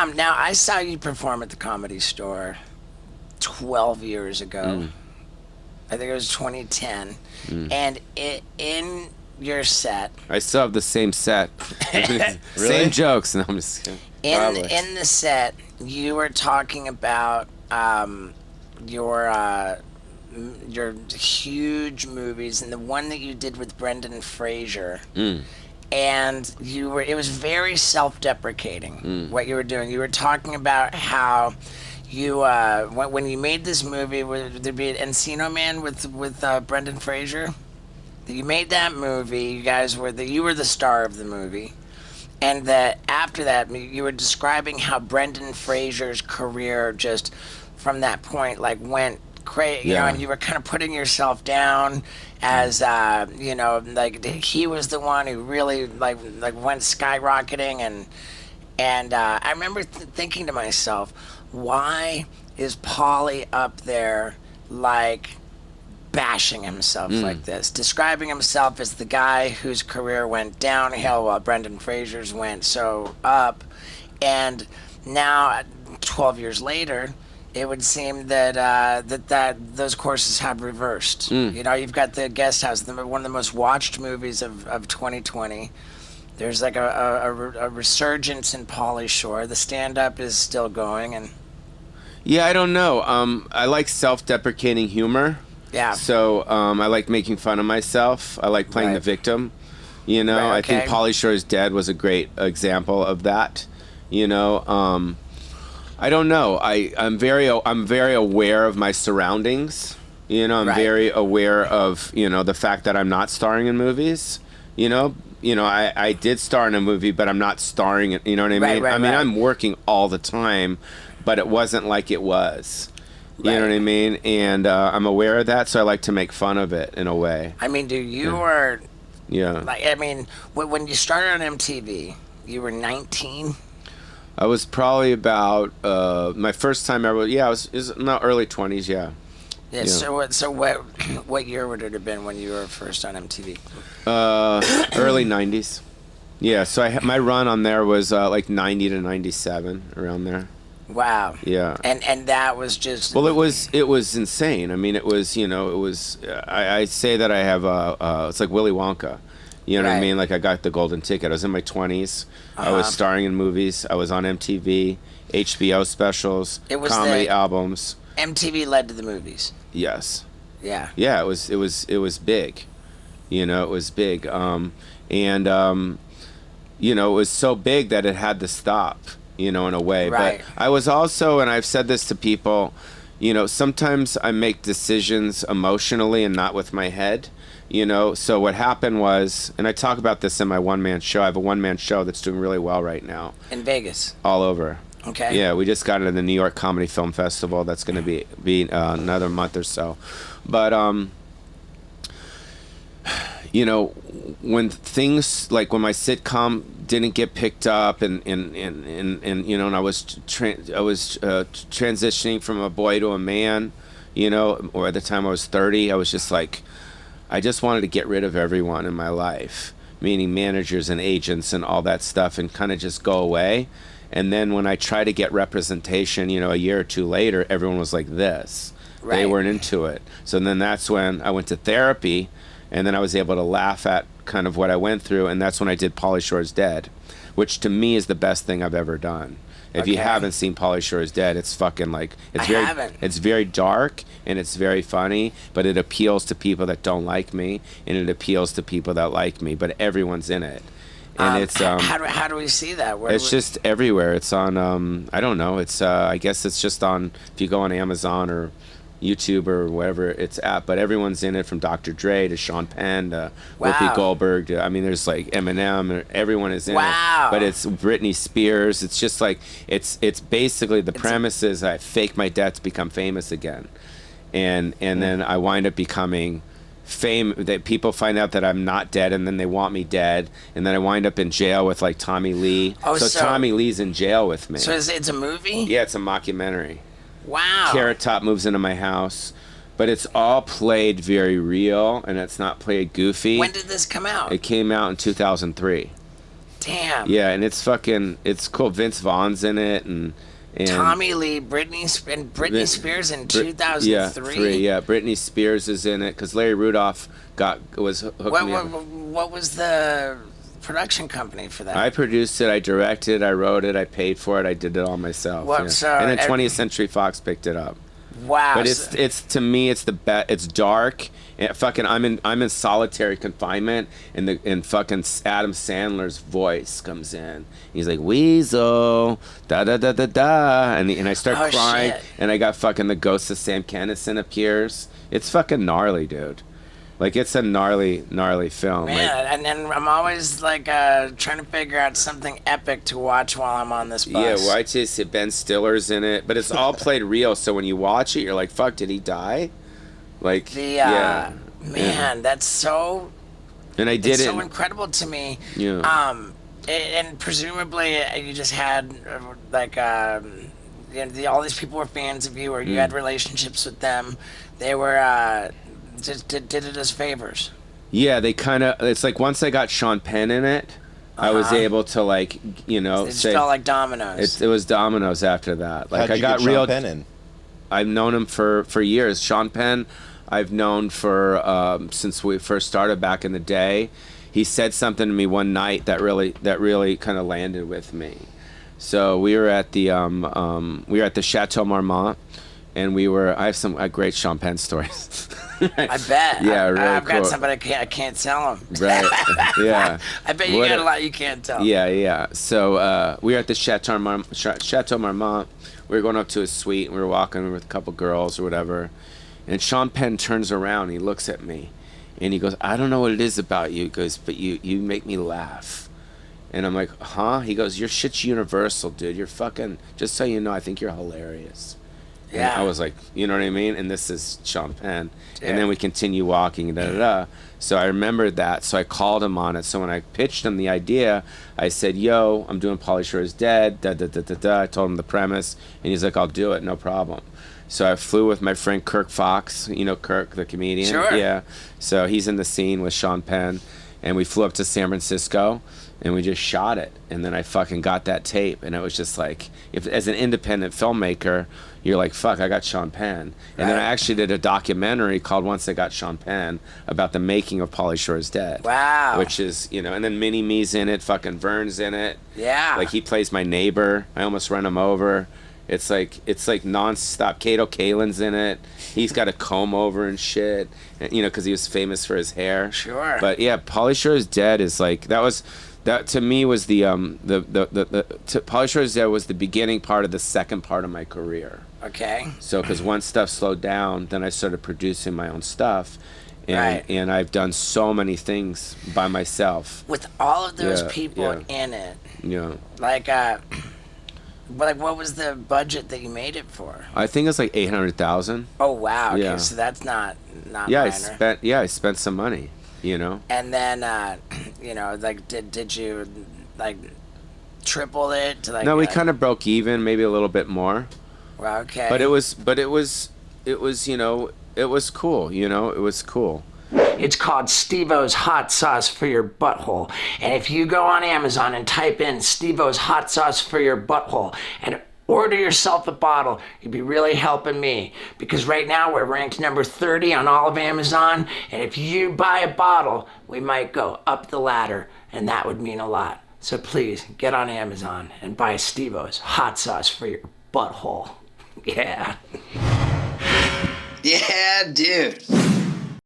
Now I saw you perform at the Comedy Store 12 years ago. I think it was 2010, and in your set, I still have the same set. Really? Same jokes. No, I'm just kidding. in the set, you were talking about your your huge movies, and the one that you did with Brendan Fraser. And it was very self-deprecating what you were doing. You were talking about how you when you made this movie, would there be an Encino Man with Brendan Fraser? You made that movie. You guys you were the star of the movie, and that after that you were describing how Brendan Fraser's career just from that point like went crazy. You know, and you were kind of putting yourself down as you know, like he was the one who really like went skyrocketing, and I remember thinking to myself, why is Pauly up there like bashing himself like this, describing himself as the guy whose career went downhill while Brendan Fraser's went so up? And now 12 years later, it would seem that those courses have reversed. You know, you've got The Guest House, one of the most watched movies of 2020. There's like a resurgence in Pauly Shore. The stand-up is still going, and Yeah, I don't know. I like self-deprecating humor. yeah. So I like making fun of myself. I like playing the victim. You know, Right, I think okay. Pauly Shore's Dead was a great example of that. You know, I don't know. I'm very aware of my surroundings. You know, I'm Right. very aware of, you know, the fact that I'm not starring in movies. You know, I did star in a movie, but I'm not starring in, you know what I mean? Right, I mean, right. I'm working all the time, but it wasn't like it was. You know Right. what I mean? And I'm aware of that, so I like to make fun of it in a way. I mean, dude, you were Yeah. like, I mean, when you started on MTV, you were 19. I was probably about my first time ever. Yeah, it was not early 20s. Yeah. Yeah. So what year would it have been when you were first on MTV? Early 90s. Yeah. So my run on there was like 90 to 97, around there. Wow. Yeah. And that was just Well, it was insane. I mean, it was, you know, it was. I say that I have it's like Willy Wonka. You know what I Right. mean? Like I got the golden ticket. I was in my 20s. I was starring in movies. I was on MTV, HBO specials, It was comedy the- albums. MTV led to the movies. Yes. Yeah. Yeah, it was big. You know, it was big. You know, it was so big that it had to stop, you know, in a way. Right. But I was also, and I've said this to people, you know, sometimes I make decisions emotionally and not with my head. You know, so what happened was, and I talk about this in my one-man show. I have a one-man show that's doing really well right now, In Vegas. all over. Okay. Yeah, we just got into the New York Comedy Film Festival. That's going to be another month or so. But you know, when things like when my sitcom didn't get picked up, and you know, and I was transitioning from a boy to a man, you know, or at the time I was 30, I was just like, I just wanted to get rid of everyone in my life, meaning managers and agents and all that stuff, and kind of just go away. And then when I tried to get representation, you know, a year or two later, everyone was like this. Right. They weren't into it. So then that's when I went to therapy, and then I was able to laugh at kind of what I went through, and that's when I did Pauly Shore's Dead, which to me is the best thing I've ever done. If you Okay. haven't seen Pauly Shore's Dead, it's fucking like I haven't. it's very dark and it's very funny, but it appeals to people that don't like me, and it appeals to people that like me, but everyone's in it. And it's how do we see that? Where it's just everywhere. It's on I don't know. It's I guess it's just on, if you go on Amazon or YouTube or wherever it's at, but everyone's in it, from Dr. Dre to Sean Penn to Wow. Whoopi Goldberg. I mean, there's like Eminem. Everyone is in Wow. it. But it's Britney Spears. It's just like it's basically the premise is I fake my death to become famous again, and then I wind up becoming that people find out that I'm not dead, and then they want me dead, and then I wind up in jail with like Tommy Lee. Oh, so so- Tommy Lee's in jail with me. So it's a movie? Yeah, it's a mockumentary. Wow. Carrot Top moves into my house, but it's all played very real, and it's not played goofy. When did this come out? It came out in 2003. Damn. Yeah, and it's cool. Vince Vaughn's in it, and Tommy Lee, Britney Spears in 2003. Yeah, Britney Spears is in it because Larry Rudolph was hooked me up. What was the production company for that? I produced it, I directed, I wrote it, I paid for it, I did it all myself. What, yeah. so And then 20th Century Fox picked it up. Wow. But it's to me it's the best. It's dark. And fucking I'm in solitary confinement, and fucking Adam Sandler's voice comes in. He's like, Weasel, da da da da da, and I start crying, shit. and I got fucking the ghost of Sam Kinison appears. It's fucking gnarly, dude. Like, it's a gnarly film. Man, like, and then I'm always like trying to figure out something epic to watch while I'm on this bus. yeah, well, I just said Ben Stiller's in it, but it's all played real. So when you watch it, you're like, "Fuck, did he die?" Like, yeah, man, that's so. And I did it's it. so incredible to me. Yeah. And presumably you just had all these people were fans of you, or you had relationships with them. They were just did it as favors. Yeah, they kind of. It's like once I got Sean Penn in it, I was able to It just felt like dominoes. It was dominoes after that. Like How'd you I got get real. Sean Penn in? I've known him for years. Sean Penn, I've known for since we first started back in the day. He said something to me one night that really kind of landed with me. So we were at the Chateau Marmont, and I have some great Sean Penn stories. I bet. Yeah, really I've got cool. some, but I can't tell them. Right. Yeah. I bet you got a lot you can't tell. Yeah. So we were at the Chateau Marmont. We were going up to his suite, and we were walking with a couple girls or whatever. And Sean Penn turns around, and he looks at me, and he goes, "I don't know what it is about you." He goes, "But you make me laugh." And I'm like, "Huh?" He goes, "Your shit's universal, dude. You're fucking, just so you know, I think you're hilarious." Yeah. And I was like, you know what I mean? And this is Sean Penn. Yeah. And then we continue walking, da-da-da. So I remembered that, so I called him on it. So when I pitched him the idea, I said, "Yo, I'm doing Pauly Shore is Dead, da-da-da-da-da." I told him the premise, and he's like, "I'll do it, no problem." So I flew with my friend Kirk Fox, you know Kirk, the comedian? Sure. Yeah. So he's in the scene with Sean Penn, and we flew up to San Francisco, and we just shot it. And then I fucking got that tape, and it was just like, as an independent filmmaker, you're like, fuck, I got Sean Penn. And then I actually did a documentary called Once I Got Sean Penn about the making of Pauly Shore is Dead. Wow. Which is, and then Mini-Me's in it, fucking Vern's in it. Yeah. Like, he plays my neighbor. I almost run him over. It's like nonstop. Kato Kalin's in it. He's got a comb over and shit, because he was famous for his hair. Sure. But yeah, Pauly Shore is Dead is like, that to me was Pauly Shore is Dead was the beginning part of the second part of my career. Okay. So, because once stuff slowed down, then I started producing my own stuff. And I've done so many things by myself. With all of those people in it. Yeah. Like, what was the budget that you made it for? I think it's like $800,000. Oh, wow. Okay, Yeah. so that's not Yeah, minor. I spent some money, And then, did you, triple it to No, we kind of broke even, maybe a little bit more. Well, okay. But it was cool, it was cool. It's called Steve-O's Hot Sauce for Your Butthole. And if you go on Amazon and type in Steve-O's Hot Sauce for Your Butthole and order yourself a bottle, you'd be really helping me. Because right now we're ranked number 30 on all of Amazon. And if you buy a bottle, we might go up the ladder. And that would mean a lot. So please get on Amazon and buy Steve-O's Hot Sauce for Your Butthole. Yeah. Yeah, dude.